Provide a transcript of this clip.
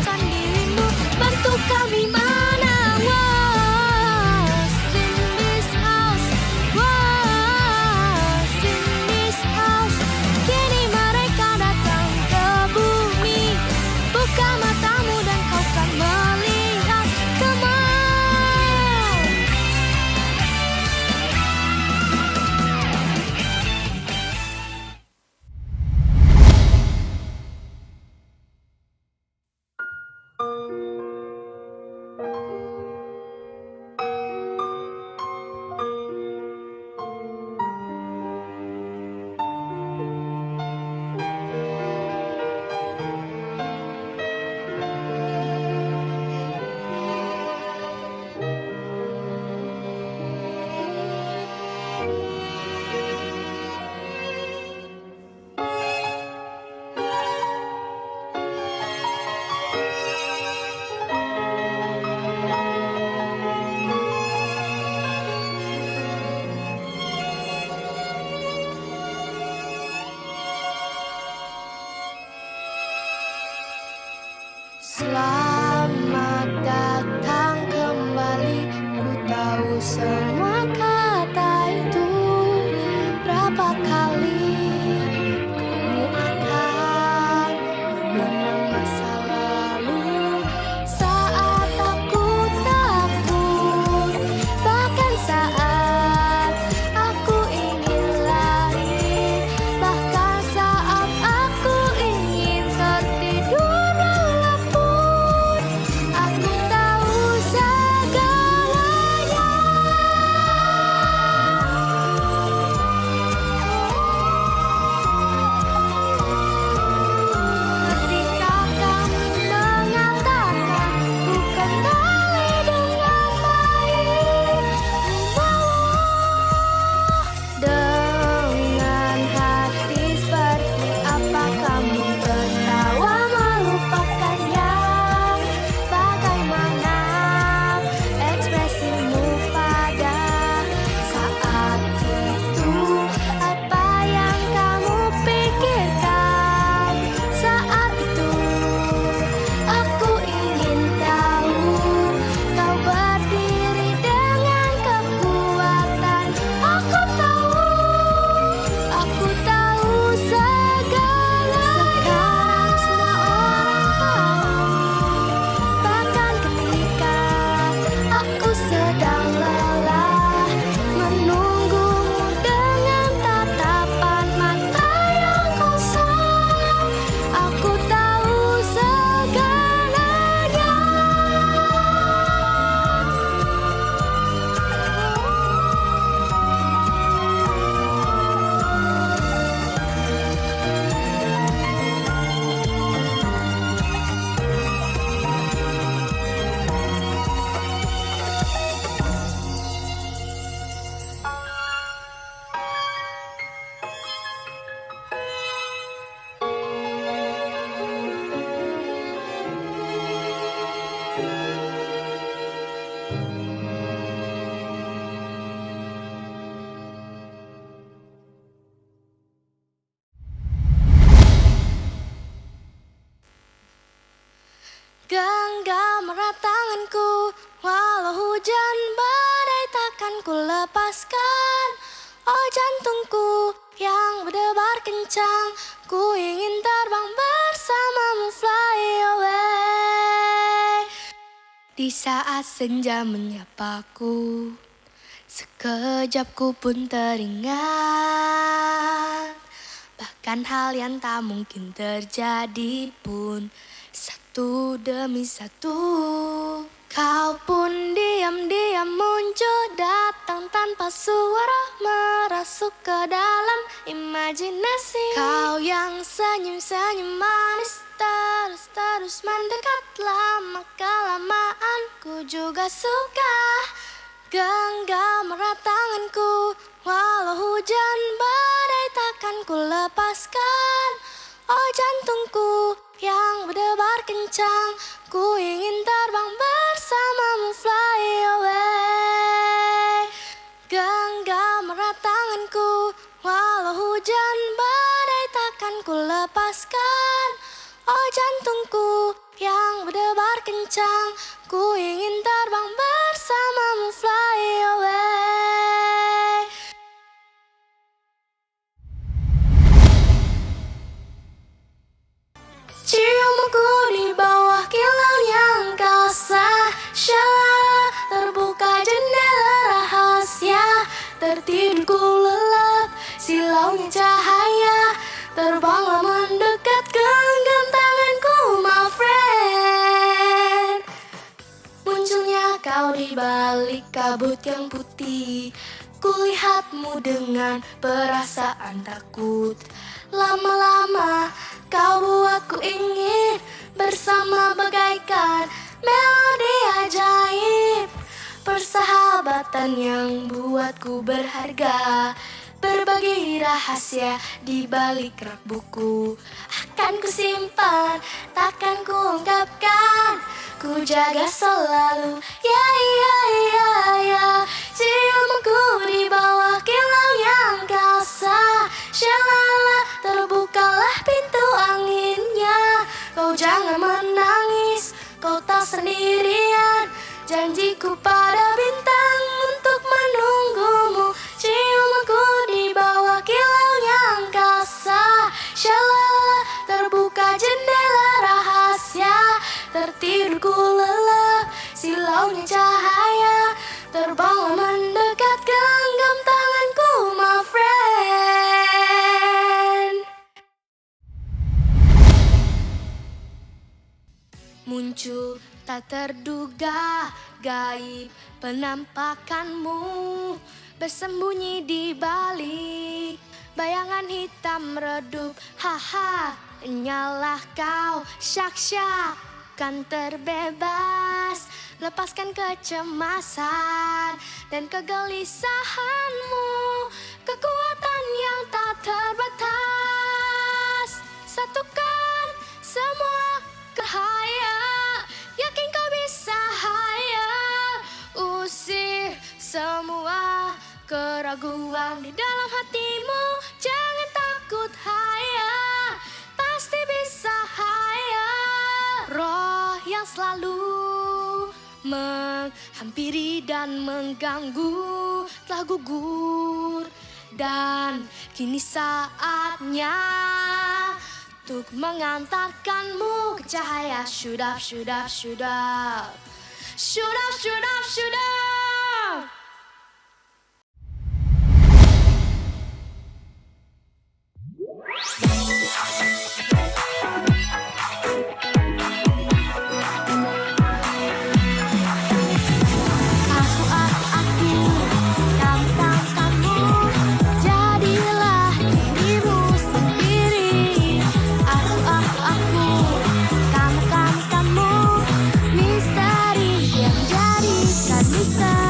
Kan dirimu bantu kami menang. In this house, in this house. Kini mereka datang ke bumi. Buka matamu dan kau kan melihat. Come on. Selamat datang kembali. Ku tahu semua kata itu. Berapa kali kamu akan mengenang masa lalu. Saat aku takut, bahkan saat aku ingin lari, bahkan saat aku ingin tertidur. Aku tahu segalanya. Ketika kamu mengatakan ku kembali dengan baik, dengan hati seperti apa kamu tertawa melupakannya. Bagaimana ekspresimu pada saat itu? Apa yang kamu pikirkan saat itu? Aku ingin tahu. Kau berdiri dengan kekuatan. Aku tahu segalanya. Sekarang semua orang tahu. Bahkan ketika aku sedang lelah, menunggumu dengan tatapan mata yang kosong. Aku tahu segalanya. Genggam erat tanganku, walau hujan badai takkan ku lepaskan. Oh jantungku yang berdebar kencang, ku ingin terbang bersamamu, fly away. Di saat senja menyapaku, sekejap ku pun teringat. Bahkan hal yang tak mungkin terjadi pun satu demi satu. Kau pun diam-diam muncul, datang tanpa suara, merasuk ke dalam imajinasi. Kau yang senyum-senyum manis, terus mendekat, lama-kelamaan ku juga suka. Genggam erat tanganku, walau hujan badai takkan ku lepaskan. Oh jantungku yang berdebar kencang, ku ingin terbang bersamamu, fly away. lepaskan. Oh jantungku yang berdebar kencang, ku ingin terbang bersamamu, fly away. Ciumku di bawah kilaunya angkasa, shalala, terbuka jendela rahasia. Tertidurku lelap, silaunya cahaya, terbanglah mendekat, genggam tanganku, my friend. Munculnya kau di balik kabut yang putih, kulihatmu dengan perasaan takut. Lama-lama kau buatku ingin bersama bagaikan melodi ajaib. Persahabatan yang buatku berharga, berbagi rahasia di balik rak buku. Akan ku simpan, takkan ku ungkapkan, ku jaga selalu, ya ya ya ya. Ciumku di bawah kilaunya angkasa, shalala, terbukalah pintu anginnya. Kau jangan menangis, kau tak sendirian. Janjiku pada bintang untuk menunggumu. Ciumku di bawah kilaunya angkasa, shalala, terbuka jendela rahasia. Tertidurku lelap, silaunya cahaya, terbanglah mendekat, genggam tanganku, my friend. Muncul tak terduga, gaib penampakanmu, bersembunyi di balik bayangan hitam redup. Haha, nyalah kau, syak-syak, kan terbebas. Lepaskan kecemasan dan kegelisahanmu, kekuatan yang tak terbatas. Satukan semua cahaya, yakin kau bisa haya. Usir semua keraguan di dalam hatimu, jangan takut haya, pasti bisa haya. Roh yang selalu menghampiri dan mengganggu telah gugur, dan kini saatnya untuk mengantarkanmu ke cahaya. Shoot up, shoot up, shoot up, shoot up, shoot up, shoot up. Misteri yang jadikan misteri.